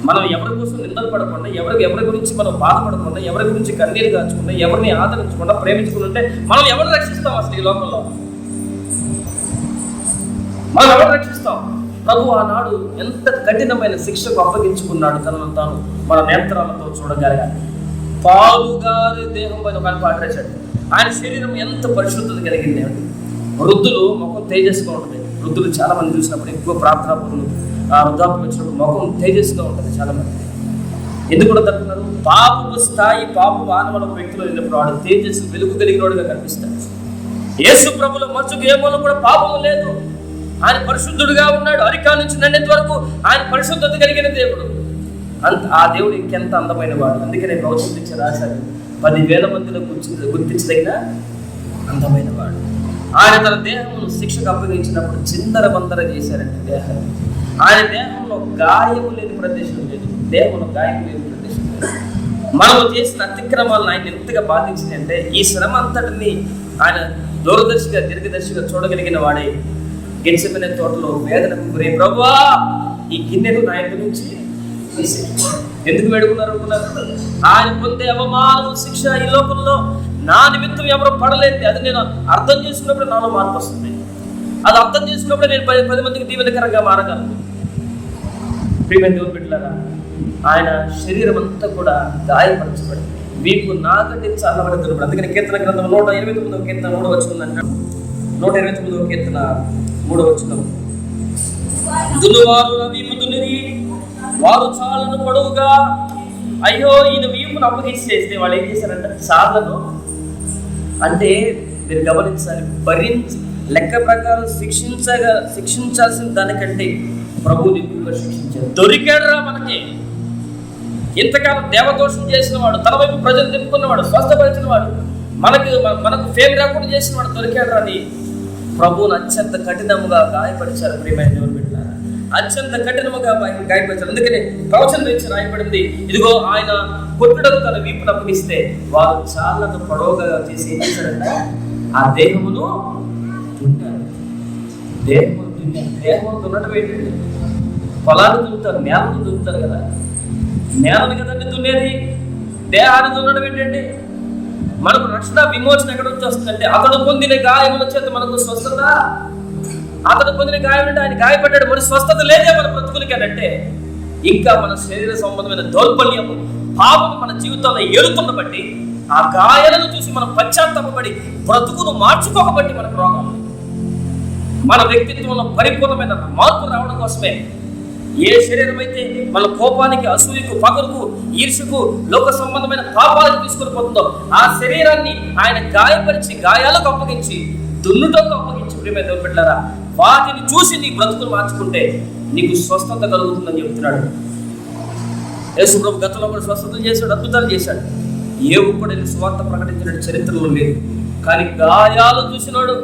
మనం ఎవరి కోసం నిందలు పడకుండా, ఎవరి గురించి మనం బాధపడకుండా, ఎవరి గురించి కన్నీరు కాచకుండా, ఎవరిని ఆదరించకుండా ప్రేమించుకుంటే మనం ఎవరు రక్షిస్తాం? అసలు ఈ లోకంలో మనం ఎవరు రక్షిస్తాం? ప్రభు ఆనాడు ఎంత కఠినమైన శిక్షకు అప్పగించుకున్నాడు తనను తాను మన నేత్రాలతో చూడగలగాలి. పాలుగారి దేహం పైన ఒక పాట రాశాడు. ఆయన శరీరం ఎంత పరిశుద్ధత కలిగింది. వృద్ధులు ముఖం తేజస్సుగా ఉంటుంది. వృద్ధులు చాలా మంది చూసినప్పుడు, ఎక్కువ ప్రార్థనా పనులు వృద్ధాప్యం వచ్చినప్పుడు ముఖం తేజస్సుగా ఉంటుంది చాలా మంది. ఎందుకు కూడా తప్పుతున్నారు? పాపపు స్థాయి, పాపపు ఆనవల వ్యక్తులు వెళ్ళినప్పుడు వాడు తేజస్సు, వెలుగు కలిగినోడుగా కనిపిస్తాడు. యేసు ప్రభుల మచ్చుకు ఏ మూలం కూడా పాపము లేదు. ఆయన పరిశుద్ధుడుగా ఉన్నాడు. అరికాల నుంచి నన్నెంత వరకు ఆయన పరిశుద్ధత కలిగిన దేవుడు. ఆ దేవుడు ఇంకెంత అందమైన వాడు. అందుకే నేను ప్రవచించి రాశాను, 10,000 మందిలో గుర్తించదగిన అందమైన వాడు. ఆయన తన దేహమును శిక్షకు అప్పగించినప్పుడు చిందర బందర చేశారంటే దేహాన్ని. ఆయన దేహంలో గాయము లేని ప్రదేశం లేదు. దేహంలో గాయం లేని ప్రదేశం లేదు. మనము చేసిన అతిక్రమాలను ఆయన ఎంతగా బాధించింది అంటే, ఈ శ్రమ అంతటిని ఆయన దూరదర్శిగా, దీర్ఘదర్శిగా చూడగలిగిన వాడే గెత్సెమనే తోటలో వేదనకు గురై, ప్రభువా ఈ గిన్నెను నా యొక్క నుంచి ఎందుకు వేడుకున్నారు అనుకున్నారు? ఆయన పొందే అవమానం, శిక్ష ఈ లోకంలో నా నిమిత్తం ఎవరు పడలేదు. అది నేను అర్థం చేసుకున్నప్పుడు నాలో మార్పు వస్తుంది. అది అర్థం చేసుకున్నప్పుడు నేను 10 మందికి దీవెనకరంగా మారగలను. ప్రియమైన దేవుని బిడ్డలారా, ఆయన శరీరం అంతా కూడా గాయపరచబడింది. వీపు నాకంటే చాలా పడుతున్నప్పుడు. అందుకని కీర్తన గ్రంథం 129వ కీర్తన 3వ వచనం అంటాడు. 129వ కీర్తన 3వ వచనం, దున్నువారు నా వీపు దున్నిరి, వారు చాలను పొడవుగా. అయ్యో, ఈయన వీపును అప్పగిస్తే వాళ్ళు ఏం చేశారంటే చాలను అంటే మీరు గమనించాలి, లెక్క ప్రకారం శిక్షించాల్సిన దానికంటే ప్రభువుని ఎక్కువగా శిక్షించారు. దొరికాడురా మనకి. ఇంతకాలం దేవదోషం చేసిన వాడు, తన వైపు ప్రజలు తిప్పుకున్నవాడు, స్వస్థపరిచిన వాడు, మనకు ఫేమ్ రాకుండా చేసిన వాడు దొరికాడురా అని ప్రభువును అత్యంత కఠినముగా గాయపరిచారు. ప్రియమైన దేవుని బిడ్డలారా, అత్యంత కఠినముగా గాయపరిచారు. అందుకని ప్రవచనం ఇచ్చి రాయబడింది, ఇదిగో ఆయన కొట్టుడకు తన వీపును అప్పగిస్తే వారు చాలా పొడవుగా చేసి ఏం చేశారంట? ఆ దేహమును దున్నారు. దేహము దున్నడం ఏంటండి? పొలాన్ని దున్నుతారు, నేలను దున్నుతారు కదా. నేలను కదండి దున్నేది. దేహాన్ని దున్నడం ఏంటండి? మనకు రక్షణ, విమోచన ఎక్కడ నుంచి వస్తుందంటే, అతడు పొందిన గాయముల చేత మనకు స్వస్థత. అతడు పొందిన గాయం అంటే ఆయన గాయపడ్డాడు, మరి స్వస్థత లేదే మన బ్రతుకులకి అంటే ఇంకా మన శరీర సంబంధమైన దౌర్బల్యము, పాపము మన జీవితంలో ఏలుతున్న బట్టి, ఆ గాయాలను చూసి మనం పశ్చాత్తాపడి బ్రతుకును మార్చుకోకబట్టి మనకు రోగాలు. మన వ్యక్తిత్వంలో పరిపూర్ణమైన మార్పు రావడం కోసమే ఏ శరీరం అయితే మన కోపానికి, అసూయకు, పగరుకు, ఈర్ష్యకు, లోక సంబంధమైన పాపాలకు తీసుకుని పోతుందో ఆ శరీరాన్ని ఆయన గాయపరిచి, గాయాలకు అప్పగించి, దున్నుటకు అప్పగించి, ప్రియమైన దేవుని బిడ్డలారా, వాటిని చూసి నీ బ్రతుకులు మార్చుకుంటే నీకు స్వస్థత కలుగుతుందని చెప్తున్నాడు. యేసు ప్రభు గతంలో కూడా స్వస్థతలు చేశాడు, అద్భుతాలు చేశాడు. ఏ ఒక్కడు సువార్త ప్రకటించిన చరిత్రలో లేదు. కానీ గాయాలు చూసినాడు,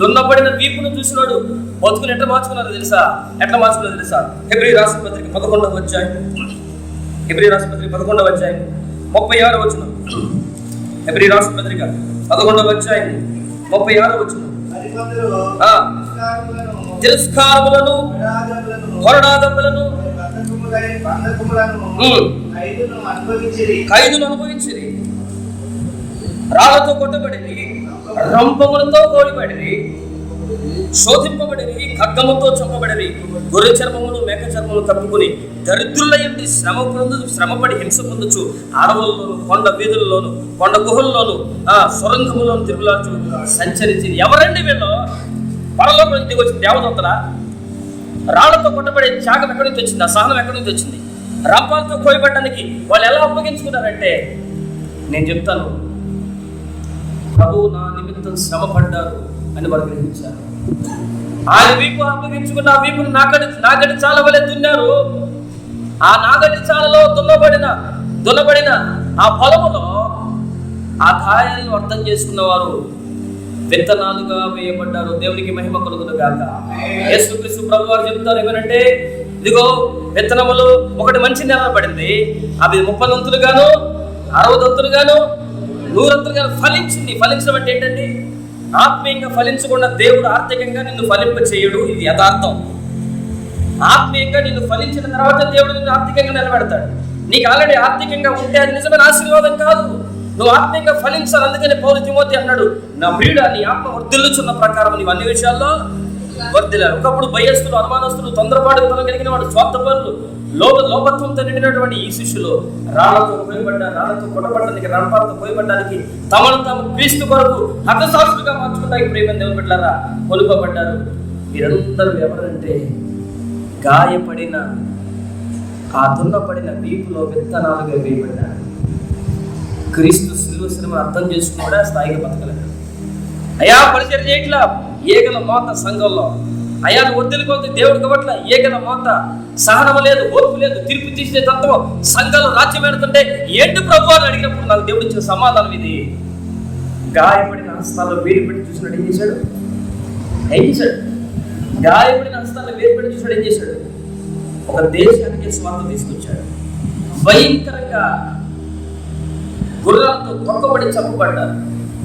దున్నబడిన వీపును చూసినాడు. బతుకుని ఎట్లా మార్చుకున్నారో తెలుసా? హెబ్రీ రాసిన పత్రిక 11వ అధ్యాయం, 36వ వచనం. హెబ్రీ రాసిన పత్రిక 11వ అధ్యాయం 36వ వచనం. తిరస్కారములను, కొరడాదములను, ఖైదును అనుభవించిరి, రాళ్లతో కొట్టబడిరి, రంపములతో కోడిబడిరి, శోధింపబడిరి, ఖడ్గముతో చంపబడిరి, గొర్రె చర్మములు, మేక చర్మములు కప్పుకుని దరిద్రులయండి శ్రమపడి హింస పొందొచ్చు, అడవుల్లోను, కొండ వీధుల్లోను, కొండ గుహల్లోను, సొరంగములోను తిరుగులాచు సంచరించి. ఎవరండి వీళ్ళు? పరలోకం నుంచి వచ్చిన దేవదూతలా? రాళ్లతో కొట్టబడే త్యాగం ఎక్కడి నుంచి వచ్చింది? ఆ సహనం ఎక్కడి నుంచి వచ్చింది? రంపాలతో కోయబడడానికి వాళ్ళు ఎలా అప్పగించుకున్నారంటే, నేను చెప్తాను, ప్రభువు నా నిమిత్తం శ్రమ పడ్డారు అని వారు గ్రహించారు. ఆయన వీపు అప్పగించుకున్న ఆ వీపును నాగటి చాల వలె దున్నారు. ఆ నాగటి చాలలో దున్నబడిన ఆ పొలములో ఆ గాయాలను అర్థం చేసుకున్న వారు విత్తనాలుగా వేయబడ్డారు. దేవునికి మహిమ కలుగును గాక. యేసుక్రీస్తు ప్రభువారు చెప్తారు ఏమనంటే, ఇదిగో విత్తనములు ఒకటి మంచి నేల పడింది, అవి 30 దంతులుగాను 60 దంతులుగాను 100 దంతులుగాను ఫలించింది. ఫలించడం అంటే ఏంటండి? ఆత్మీయంగా ఫలించకుండా దేవుడు ఆర్థికంగా నిన్ను ఫలింప చేయడు. ఇది యథార్థం. ఆత్మీయంగా నిన్ను ఫలించిన తర్వాత దేవుడు నిన్ను ఆర్థికంగా నిలబెడతాడు. నీకు ఆల్రెడీ ఆర్థికంగా ఉంటే అది నిజమైన ఆశీర్వాదం కాదు. నువ్వు ఆత్మీయంగా ఫలించాలి. అందుకని పౌలు తిమోతి అన్నాడు, నా ప్రియుడా, నీ ఆత్మ వర్ధిల్లుచున్న ప్రకారం నీవు అన్ని విషయాల్లో వర్ధిల్లాలి. ఒకప్పుడు భయస్తులు, అనుమానస్తులు, తొందరపాటు కలిగిన వాడు, స్వార్థపరులు, లోపత్వంతో నిండినటువంటి ఈ శిష్యులు రాళ్లతో కొట్టబడడానికి, రణపాలతో పోయబడ్డానికి, తమను తాము క్రీస్తు కొరకు హతసాక్షులుగా మార్చుకుంటానికి ప్రేమ దేవుని బిడ్డలారా కొలుపబడ్డారు. వీరందరూ ఎవరంటే గాయపడిన, ఆ దున్నపడిన వీపులో విత్తనాలుగా వేయబడ్డారు. క్రీస్తు శిలువ శ్రమను అర్థం చేసుకుని స్థాయిగా బతకలేదు. అయా పరిచయం చేయట్లా, ఏగల మోత సంఘంలో అయా ఒత్తిడికొద్ది దేవుడు కాబట్టి ఏగల మోత, సహనం లేదు, ఓర్పు లేదు, తీర్పు తీసే తత్వం సంఘంలో రాజ్యం పెడుతుంటే ఏంటి ప్రభు అని అడిగినప్పుడు నాకు దేవుడు ఇచ్చిన సమాధానం ఇది. గాయపడిన హస్తాల్లో వేడి పెట్టి చూసినాడు. ఏం చేశాడు? గాయపడిన హస్తాల్లో వేడి పెట్టి చూసాడు. ఏం చేశాడు? ఒక దేశానికి స్వార్థం తీసుకొచ్చాడు. భయంకరంగా గుర్రాలతో తొక్కబడి చంపబడ్డారు,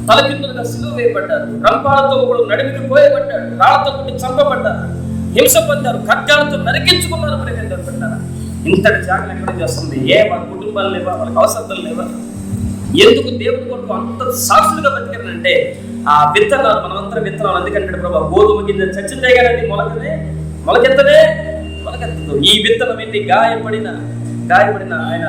తలకిందులుగా సిలువ వేయబడ్డారు, రంపాలతో ఒకడు నడిమికి పోయబడ్డాడు, రాళ్లతో కొట్టి చంపబడ్డారు, హింస పొందారు, ఖడ్గాలతో నరికించుకున్నారు. పెట్టారా? ఇంతటి జాగ్రత్త ఎక్కడ చేస్తుంది? వాళ్ళ కుటుంబాలు లేవా? వాళ్ళకి అవసరాలు లేవా? ఎందుకు దేవుడి కొరకు అంత సాక్షులుగా బతికారంటే ఆ విత్తనాలు, మనమంతా విత్తనాలు. అందుకంటే ప్రభా, గోధుమ గింజ చచ్చితే కానీ మొలకెత్తదు. ఈ విత్తనం ఏంటి? గాయపడిన ఆయన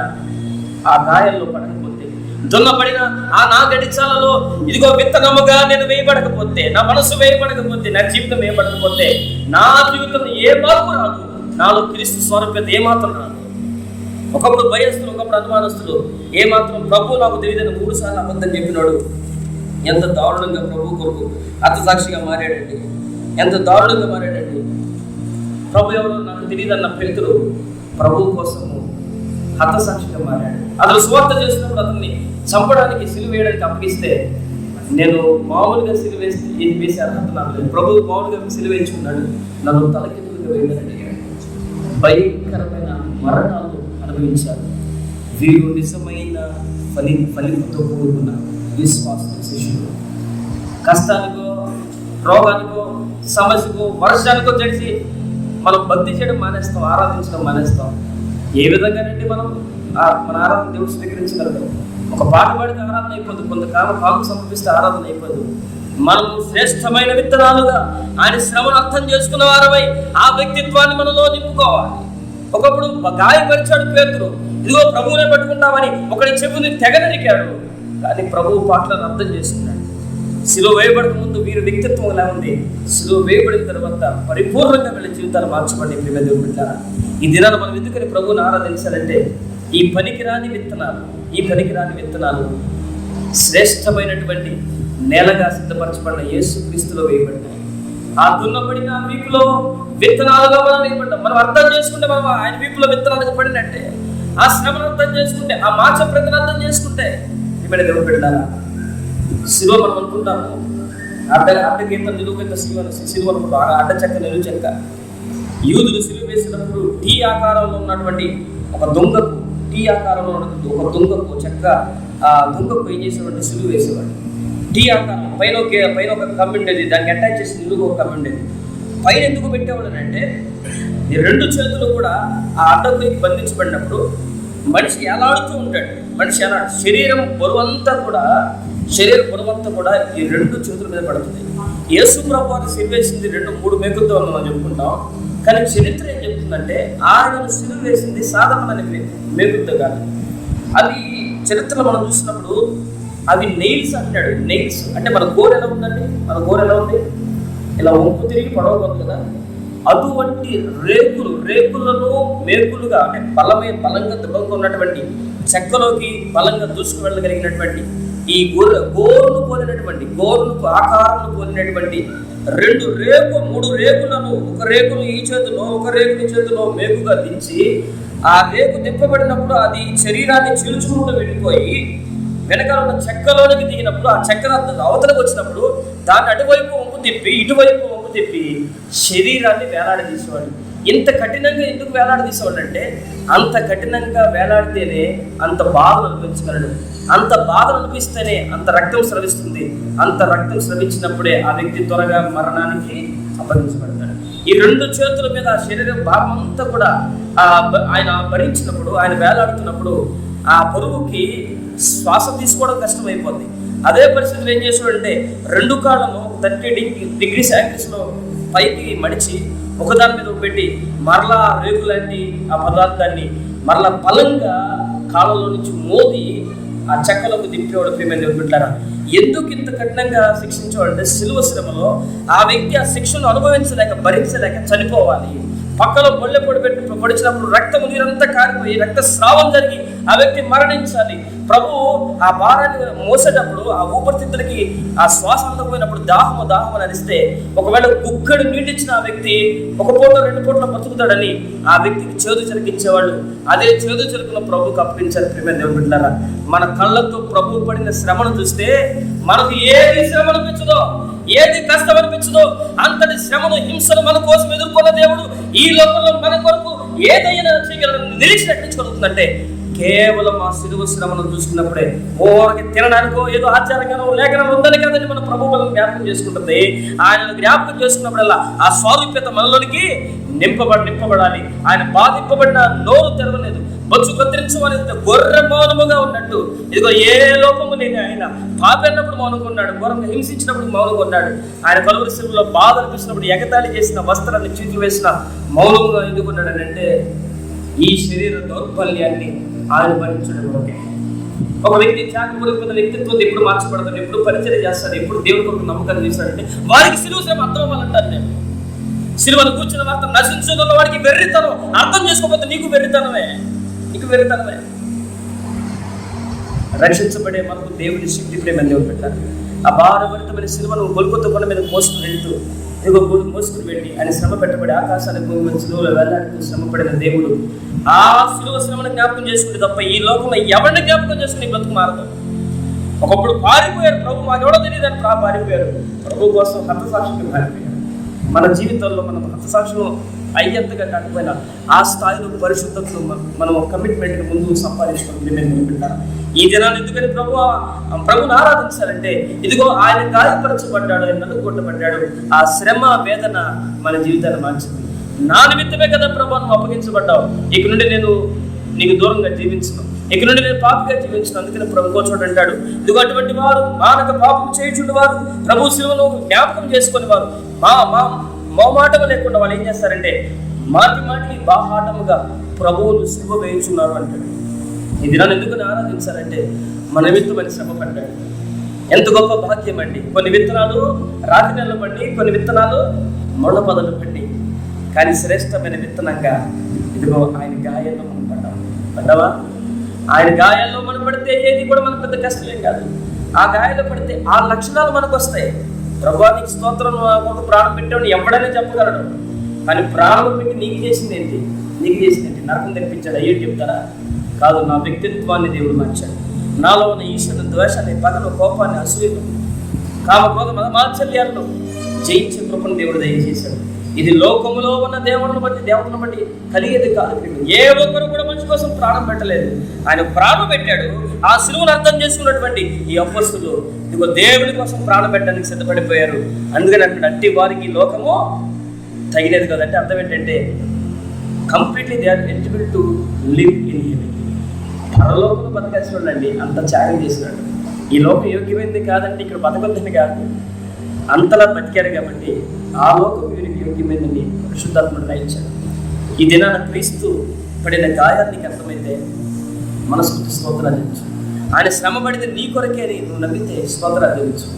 ఆ గాయాల్లో పడకపోతే, దున్నపడిన ఆ నా గడిచాలలో ఇదిగో విత్తనముగా నేను వేయబడకపోతే, నా మనసు వేయబడకపోతే, నా జీవితం వేయబడకపోతే, నా జీవితం ఏ మార్పు రాదు. నాలో క్రీస్తు స్వరూపత ఏమాత్రం రాదు. ఒకప్పుడు భయస్తులు, ఒకప్పుడు అనుమానస్తులు, ఏమాత్రం ప్రభు నాకు తెలియదని 3 సార్లు అబద్ధం చెప్పినాడు. ఎంత దారుణంగా ప్రభు కొరకు అర్థసాక్షిగా మారాడండి. ఎంత దారుణంగా మారాడండి. ప్రభు ఎవరు నాకు తెలియదన్న పేతురు ప్రభు కోసము హతసాక్షిగా మారాడు. అతను సువార్త చేసినప్పుడు అతన్ని చంపడానికి, సిలువ వేయడానికి అప్పగిస్తే, నేను మామూలుగా సిలువ వేసే అర్హత నాకు లేదు. ప్రభు మామూలుగా సిలువ వేయించుకున్నాడు, నన్ను తలకిందులుగా వేయాలని భయంకరమైన మరణాలు అనుభవించారు. వీరు నిజమైన ఫలింపుతో కూడుకున్న విశ్వాస శిష్యులు. కష్టానికో, రోగానికో, సమస్యకో, వర్షానికో తెలిసి మనం భక్తి చేయడం మానేస్తాం, ఆరాధించడం మానేస్తాం. ఏ విధంగానంటే మన ఆరాధన దేవుడు స్వీకరించగలరు. ఒక పాట పాడితే ఆరాధన అయిపోదు, కొంతకాలం పాలు సమర్పిస్తే ఆరాధన అయిపోదు. మనము శ్రేష్టమైన విత్తనాలుగా ఆయన శ్రమను అర్థం చేసుకున్న వారమై ఆ వ్యక్తిత్వాన్ని మనలో నింపుకోవాలి. ఒకప్పుడు గాయపరిచాడు పేతురు, ఇదిగో ప్రభువునే పట్టుకుంటామని ఒకటి చెప్పుని తెగనరికాడు. కానీ ప్రభువు పాటలను అర్థం చేసుకున్నాడు. సిలువ వేయబడక ముందు వీరి వ్యక్తిత్వం ఎలా ఉంది, సిలువ వేయబడిన తర్వాత పరిపూర్ణంగా వీళ్ళ జీవితాలు మార్చబడి ప్రియమైన దేవుని బిడ్డలారా, ఈ దినాలు మనం ఎందుకని ప్రభువుని ఆరాధించాలంటే ఈ పనికిరాని విత్తనాలు శ్రేష్టమైనటువంటి నేలగా సిద్ధపరచబడిన యేసుక్రీస్తులో వేయబడ్డాయి. ఆ దున్నబడిన వీపులో విత్తనాలుగా మనం వేయబడ్డాం. మనం అర్థం చేసుకుంటే మనం ఆయన వీపులో విత్తనాలుగా పడినట్టే. ఆ శ్రమను అర్థం చేసుకుంటే, ఆ మార్చ ప్రతిని అర్థం చేసుకుంటే ఇప్పుడు దేవుడు పెట్టారా శిలువ మనం అనుకుంటాము. అడ్డగీత నిలువుగీత శిలువ అనుకుంటాం. అడ్డ చెక్క, నిలువు చెక్క. యూదులు సిలువ వేసినప్పుడు టీ ఆకారంలో ఉన్నటువంటి ఒక దొంగకు, ఒక దొంగకు చెక్క, ఆ దొంగకు ఏం చేసేవాడు? సిలువ వేసేవాడు. టీ ఆకారం పైన ఒక కమ్మి ఉండేది, దానికి అటాచ్ చేసి నిలువు ఒక కమ్మి ఉండేది. పైన ఎందుకు పెట్టేవాడు అంటే ఈ 2 చేతులు కూడా ఆ అడ్డకు బంధించబడినప్పుడు మనిషి ఎలాడుతూ ఉంటాడు. శరీరం బరువంతా కూడా ఈ 2 చేతుల మీద పడుతుంది. యేసు ప్రభువుని సిలువ వేసింది 2-3 మేకులతో మనం చెప్పుకుంటాం. కానీ చరిత్ర ఏం చెప్తుందంటే ఆయనను సిలువ వేసింది సాధారణ మేకులతో కాదు. అది చరిత్రలో మనం చూసినప్పుడు అవి నెయిల్స్ అంటాడు. నెయిల్స్ అంటే మన గోరు ఎలా ఉందండి? మన గోరు ఎలా ఉంది? ఇలా వంపు తిరిగి పడవతుంది కదా. అటువంటి రేకులను మేకులుగా, అంటే బలంగా దృఢంగా ఉన్నటువంటి చెక్కలోకి బలంగా దూసుకు వెళ్ళగలిగినటువంటి ఈ గోరును పోలినటువంటి, గోరును ఆకారాన్ని పోలినటువంటి 3 రేకులను, ఒక రేకును ఈ చేతిలో, ఒక రేకుని చేతిలో మేకుగా దించి, ఆ రేకు తిప్పబడినప్పుడు అది శరీరాన్ని చీల్చుకుంటూ వెళ్ళిపోయి వెనకాల ఉన్న చెక్కలోనికి దిగినప్పుడు, ఆ చెక్క అవతలకు వచ్చినప్పుడు దాన్ని అటువైపు వంపు తిప్పి ఇటువైపు వంపు తిప్పి శరీరాన్ని వేలాడదీసేవాడు. ఇంత కఠినంగా ఎందుకు వేలాడదీసేవాడు అంటే, అంత కఠినంగా వేలాడితేనే అంత బాధలు అనిపించగలడు, అంత బాధలు అనిపిస్తేనే అంత రక్తం స్రవిస్తుంది, అంత రక్తం స్రవించినప్పుడే ఆ వ్యక్తి త్వరగా మరణానికి అప్పగించబడతాడు. ఈ రెండు చేతుల మీద ఆ శరీరం భాగం అంతా కూడా ఆయన భరించినప్పుడు, ఆయన వేలాడుతున్నప్పుడు ఆ బరువుకి శ్వాస తీసుకోవడం కష్టమైపోద్ది. అదే పరిస్థితులు ఏం చేసాడంటే, రెండు కాళ్ళను 30 యాంగిల్స్లో పైకి మడిచి ఒకదాని మీద పెట్టి మరలా రేగులాంటి ఆ పదార్థాన్ని మరలా బలంగా కాళ్ళలో నుంచి మోది ఆ చెక్కలకు దింపేవాడు. ప్రియమైన దేవుని బిడ్డలారా, ఎందుకు ఇంత కఠినంగా శిక్షించేవాడంటే, సిలువ శ్రమలో ఆ వ్యక్తి ఆ శిక్షను అనుభవించలేక భరించలేక చనిపోవాలి. పక్కలో బొల్లె పొడిచినప్పుడు రక్తము నీరంతా కారిపోయి రక్తస్రావం జరిగి ఆ వ్యక్తి మరణించాలి. ప్రభు ఆ భారాన్ని మోసేటప్పుడు ఆ ఊపిరితిత్తులకి ఆ శ్వాస అందకపోయినప్పుడు దాహము అని అనిస్తే, ఒకవేళ గుక్కడు నీటిచ్చిన ఆ వ్యక్తి 1 పూట 2 పూటలో బతుకుతాడని ఆ వ్యక్తికి చేదు చెరికించేవాళ్ళు. అదే చేదు చెరుకును ప్రభుకు అప్పగించారు. ప్రియమైన దేవుని బిడ్డలారా, మన కళ్ళతో ప్రభు పడిన శ్రమను చూస్తే మనకు ఏది శ్రమ అనిపించదో, ఏది కష్టం అనిపించదో, అంతటి శ్రమను హింసను మన కోసం ఎదుర్కొన్న దేవుడు ఈ లోకంలో మన కొరకు ఏదైనా చేయగలరని నిరీక్షణ ఎట్టించగలుగుతుందంటే, కేవలం ఆ సిలువ శ్రమను చూసుకున్నప్పుడే. ఓరికి తినడానికో ఏదో ఆచారంగానో లేఖనం ఉందని కదండి మన ప్రభు మనం జ్ఞాపకం చేసుకుంటుంది. ఆయనను జ్ఞాపకం చేసుకున్నప్పుడల్లా ఆ స్వారూప్యత మనలోనికి నింపబడాలి. ఆయన బాధింపబడిన నోరు తెరవలేదు, బొచ్చు కత్తిరించమనేది గొర్రె మౌనముగా ఉన్నట్టు. ఇదిగో ఏ లోపము లేని ఆయన పాపన్నప్పుడు మౌనంగా ఉన్నాడు, ఘోరంగా హింసించినప్పుడు మౌనంగా ఉన్నాడు. ఆయన కలువరి శిలువలో బాధ అనిపించినప్పుడు ఎగతాళి చేసిన వస్త్రాన్ని చేతులు వేసిన మౌనంగా ఎందుకున్నాడు అంటే, ఈ శరీర దౌర్బల్యాన్ని ఆయన భరించడం ఒకటే. ఒక వ్యక్తి త్యాగపూర్వకమైన వ్యక్తిత్వం ఎప్పుడు మార్చబడతాడు, ఎప్పుడు పరిచయం చేస్తాడు, ఎప్పుడు దేవుడి కొరకు నమ్మకాన్ని చేస్తాడంటే వారికి సిలువ శ్రమ అర్థం అవ్వాలంటారు. నేను సిలువను కూర్చున్న వార్త నశించున్న వాడికి వెర్రితనం, అర్థం చేసుకోకపోతే నీకు వెర్రితనమే. రక్షించబడే మనకు దేవుడి శక్తి ప్రేమ దేవుడు పెట్టారు. ఆ భారభరితమైన సిలువను గొల్గొతా కొండ మీద మోసుకుని వెళ్తూ మోసుకుని వెళ్ళి ఆయన శ్రమ పెట్టబడి ఆకాశానికి భూమి సిలువలో వెళ్ళాడుతూ శ్రమపడిన దేవుడు ఆ సిలువ శ్రమను జ్ఞాపకం చేసుకుంటే తప్ప ఈ లోకంలో ఎవరిని జ్ఞాపకం చేసుకుని బ్రతుకు మారదు. ఒకప్పుడు పారిపోయారు ప్రభు, మాకెవడో తెలియదు అని పారిపోయారు. ప్రభు కోసం హతసాక్షులు పారిపోయారు. మన జీవితంలో మనం హతసాక్షులు అయ్యేంతగా కాకపోయినా ఆ స్థాయిలో పరిశుద్ధతను మనం కమిట్మెంట్ ముందు సంపాదించుకుంటాం. ఈ దినాన్ని ఎందుకని ప్రభుని ఆరాధించాలంటే, ఇదిగో ఆయన గాయపరచబడ్డాడు, ఆయన నలుగొట్టబడ్డాడు. ఆ శ్రమ వేదన మన జీవితాన్ని మార్చింది. నా నిమిత్తమే కదా ప్రభు నువ్వు అప్పగించబడ్డావు, ఇక నుండి నేను నీకు దూరంగా జీవించను, ఇక నుండి నేను పాపిగా జీవించను. అందుకని ప్రభు కోచోడు అంటాడు, ఇదిగో అటువంటి వారు మానక పాపం చేయుచుండి వారు ప్రభు శిలువను జ్ఞాపకం చేసుకుని వారు మోమాటము లేకుండా వాళ్ళు ఏం చేస్తారంటే మాటికి బాహాటముగా ప్రభువును శిలువ వేయుచున్నారు అంటాడు. ఈ దినాన్ని ఎందుకని ఆరాధించాలంటే మన నిమిత్తమని శ్రమ పడ్డాడు. ఎంత గొప్ప భాగ్యం అండి. కొన్ని విత్తనాలు రాతి నెలలు పండి, కొన్ని విత్తనాలు మొండ పదలు పండి, కానీ శ్రేష్టమైన విత్తనంగా ఇదిగో ఆయన గాయాల్లో మనం పడ్డావా? ఆయన గాయాల్లో మనం పడితే ఏది కూడా మనకు పెద్ద కష్టమేం కాదు. ఆ గాయాల్లో పడితే ఆ లక్షణాలు మనకు వస్తాయి. ప్రభువా నీకు స్తోత్రం, ఒక ప్రాణం పెట్టాడు ఎవడైనా చెప్పగలడు, కానీ ప్రాణం పెట్టి నీకు చేసింది ఏంటి నరకం తెప్పించాడు అయ్యేటి చెప్తారా? కాదు, నా వ్యక్తిత్వాన్ని దేవుడు మార్చాడు. నాలో ఉన్న ఈశ్వరుని ద్వేషాన్ని, పగను, కోపాన్ని, అసూయను, కామక్రోధ మదమాత్సర్యాలను జయించే కృపను దేవుడు దయచేశాడు. ఇది లోకములో ఉన్న దేవుని బట్టి కలిగేది కాదు. ఏ ఒక్కరు కూడా మనిషి కోసం ప్రాణం పెట్టలేదు, ఆయన ప్రాణం పెట్టాడు. ఆ సిలువను అర్థం చేసుకున్నటువంటి ఈ అపొస్తలులు ఇదిగో దేవుని కోసం ప్రాణం పెట్టడానికి సిద్ధపడిపోయారు. అందుకని అక్కడ అట్టి వారికి లోకము తగిలేదు కదంటే అర్థం ఏంటంటే completely they are eligible to live in heaven. పరలోకంలో బతకాల్సిన అండి, అంత త్యాగం చేసినాడు. ఈ లోకం యోగ్యమైంది కాదంటే ఇక్కడ బతకొద్దని కాదు, అంతలా బతికారు కాబట్టి ఆ లోకం వీరికి యోగ్యమైందని పరిశుద్ధాత్ముడు రాయించాడు. ఈ దినాన క్రీస్తు పడిన గాయానికి అర్థమైతే మనస్ఫూర్తి స్తోత్రాలు చెల్లించు. ఆయన శ్రమ పడితే నీ కొరకే అని నువ్వు నమ్మితే స్తోత్రాలు చెల్లించు.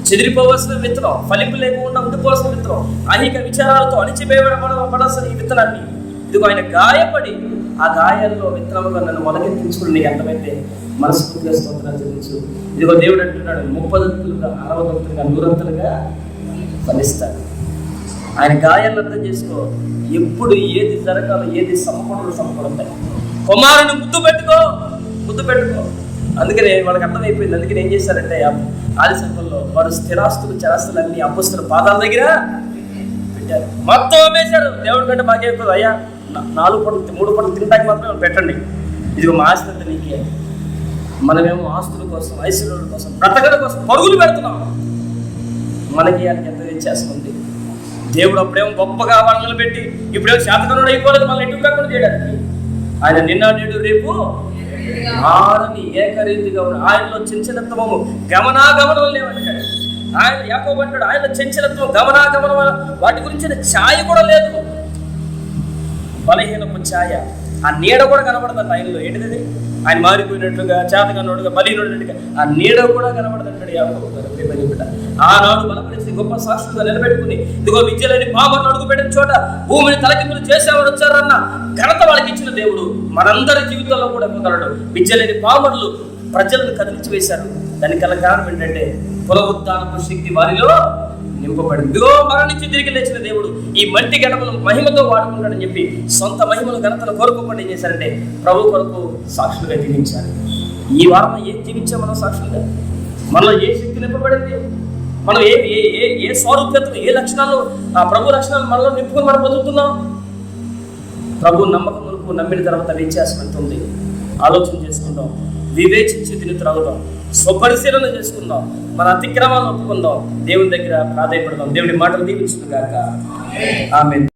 చెదిరిపోవలసిన విత్తనం, ఫలింపు లేకుండా ఉండిపోవలసిన విత్తనం, అనేక విచారాలతో అణిచివేయబడాల్సిన ఈ విత్తనాన్ని ఇదిగో ఆయన గాయపడి ఆ గాయాల్లో విత్తనముగా నన్ను మొలకెత్తించుకుని నీకు అర్థమైతే మనస్ఫూర్తిగా స్తోత్రాలు చెల్లించు. ఇదిగో దేవుడు అంటున్నాడు 30 60 100 ఫలిస్తాడు. ఆయన గాయాలను అర్థం చేసుకో. ఎప్పుడు ఏది జరగాలో, ఏది సమకూడతాయి. కుమారుని ముద్దు పెట్టుకో. అందుకనే వాళ్ళకి అర్థమైపోయింది. అందుకని ఏం చేశారంటే ఆది సంఘంలో వారు స్థిరాస్తులు చరాస్తులన్నీ అపొస్తలుల పాదాల దగ్గర పెట్టారు. మొత్తం అమ్మేశారు. దేవుడి కంటే మాకే ఎక్కువ, అయ్యా 4 పూటలు 3 పూటలు తినడానికి మాత్రమే పెట్టండి, ఇదిగో మా ఆస్తి అంతా నీకే. మనమేమో ఆస్తుల కోసం, ఐశ్వర్యుల కోసం, బ్రతకడం కోసం పరుగులు పెడుతున్నాం. మనకి ఆయనకి ఎంత వ్యత్యాసం ఉంది. దేవుడు అప్పుడేమో గొప్పగా వాళ్ళని పెట్టి ఇప్పుడేమో శాతకరుడు అయిపోలేదు మళ్ళీ ఎటు కాకుండా చేయడానికి. ఆయన నిన్న నేడు రేపు ఆరని ఏకరీతిగా ఉన్న ఆయనలో చంచలత్వము గమనాగమనం లేవంటాడు. ఆయన యాకోబు అంటాడు ఆయనలో చంచలత్వం గమనాగమనం వాటి గురించిన ఛాయ కూడా లేదు. బలహీనపు ఛాయ, ఆ నీడ కూడా కనబడదంట ఆయనలో. ఏంటిది? ఆయన మారిపోయినట్లుగా, చేతగానోడుగా, బలీనుడిగా ఆ నీడ కూడా కనబడదంటాడు యాకోబు గారు. ఆనాడు బలపరిచి గొప్ప సాక్షులుగా నిలబెట్టుకుని ఇదిగో విద్యలని పాపను అడుగు పెట్టిన చోట భూమిని తలకింపులు చేసేవాడు వచ్చారన్న ఘనత వాళ్ళకి ఇచ్చిన దేవుడు మనందరి జీవితంలో కూడా పొందడు. విద్యలేని పామరులు ప్రజలను కదిలించి వేశారు. దానికి గల కారణం ఏంటంటే పునరుత్థానపు శక్తి వారిలో నింపబడింది. ఇదిగో మరణించి తిరిగి లేచిన దేవుడు ఈ మట్టి గడపను మహిమతో వాడుకుంటాడని చెప్పి సొంత మహిమను ఘనతను కోరుకోకుండా ఏం చేశారంటే ప్రభు కొరకు సాక్షులుగా జీవించారు. ఈ వారం ఏం జీవించాం మనం సాక్షులుగా? మనలో ఏ శక్తి నింపబడింది? మనం ఏ ఏ ఏ ఏ స్వరూపతను, ఏ లక్షణాలు, ఆ ప్రభు లక్షణాలు మనలో నింపుకొని మనం బతుకుతున్నాం. ప్రభు నమ్మకం వరకు నమ్మిన తర్వాత వ్యత్యాసం ఎంత ఉంది ఆలోచన చేసుకుందాం. వివేచించి తిని త్రాగుదాం. స్వపరిశీలన చేసుకుందాం. మన అతిక్రమాలను ఒప్పుకుందాం. దేవుని దగ్గర ప్రాధాన్యపడదాం. దేవుడి మాటలు దీవించును గాక. ఆమేన్.